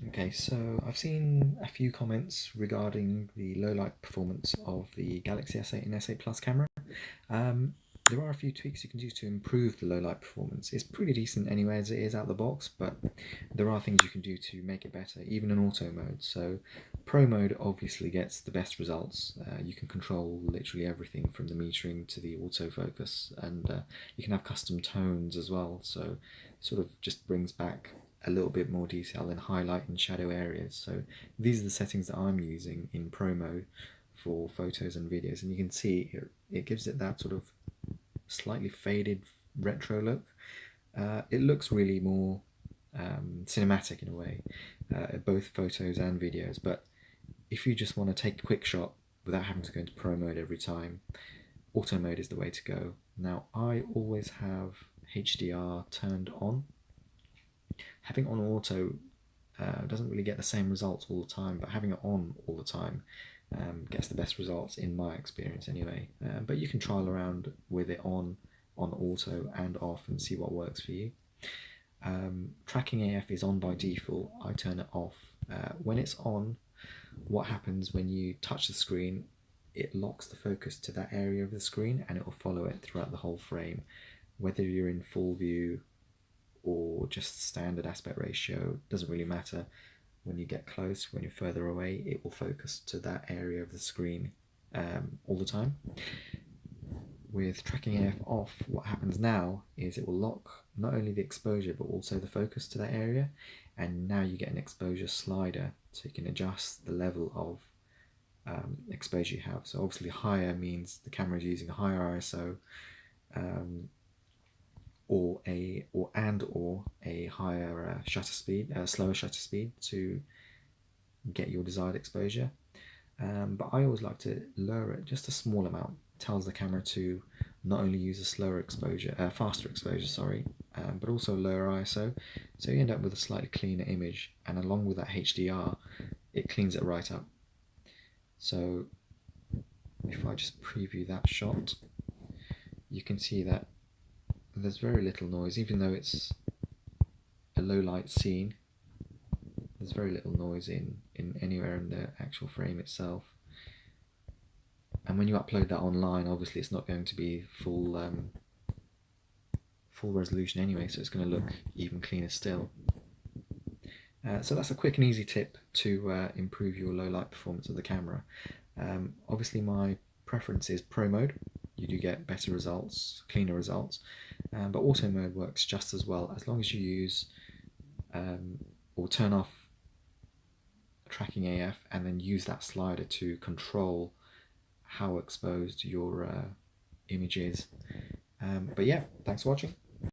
Okay, so I've seen a few comments regarding the low light performance of the Galaxy S8 and S8 Plus camera. Um, there are a few tweaks you can do to improve the low light performance. It's pretty decent anyway as it is out the box, but there are things you can do to make it better, even in auto mode. So Pro mode obviously gets the best results. You can control literally everything from the metering to the autofocus, and you can have custom tones as well. So it sort of just brings back a little bit more detail in highlight and shadow areas. So these are the settings that I'm using in Pro mode for photos and videos, and you can see it gives it that sort of slightly faded retro look. It looks really more cinematic in a way, both photos and videos. But if you just want to take a quick shot without having to go into Pro mode every time, auto mode is the way to go. Now, I always have HDR turned on. Having on auto doesn't really get the same results all the time, but having it on all the time gets the best results in my experience anyway. But you can trial around with it on auto and off and see what works for you. Tracking AF is on by default. I turn it off. When it's on, what happens when you touch the screen? It locks the focus to that area of the screen and it will follow it throughout the whole frame. Whether you're in full view or just standard aspect ratio, doesn't really matter. When you get close, when you're further away, it will focus to that area of the screen all the time. With tracking AF off, what happens now is it will lock not only the exposure but also the focus to that area, and now you get an exposure slider so you can adjust the level of exposure you have. So obviously higher means the camera is using a higher ISO, or a higher shutter speed, slower shutter speed to get your desired exposure. But I always like to lower it just a small amount. It tells the camera to not only use a slower exposure, faster exposure, sorry, but also lower ISO. So you end up with a slightly cleaner image, and along with that HDR, it cleans it right up. So if I just preview that shot, you can see that there's very little noise, even though it's a low light scene. There's very little noise in anywhere in the actual frame itself. And when you upload that online, obviously it's not going to be full resolution anyway, so it's going to look even cleaner still. So that's a quick and easy tip to improve your low light performance of the camera. Obviously my preference is Pro mode. You do get better results, cleaner results, but auto mode works just as well as long as you use or turn off tracking AF and then use that slider to control how exposed your image is. But yeah, thanks for watching.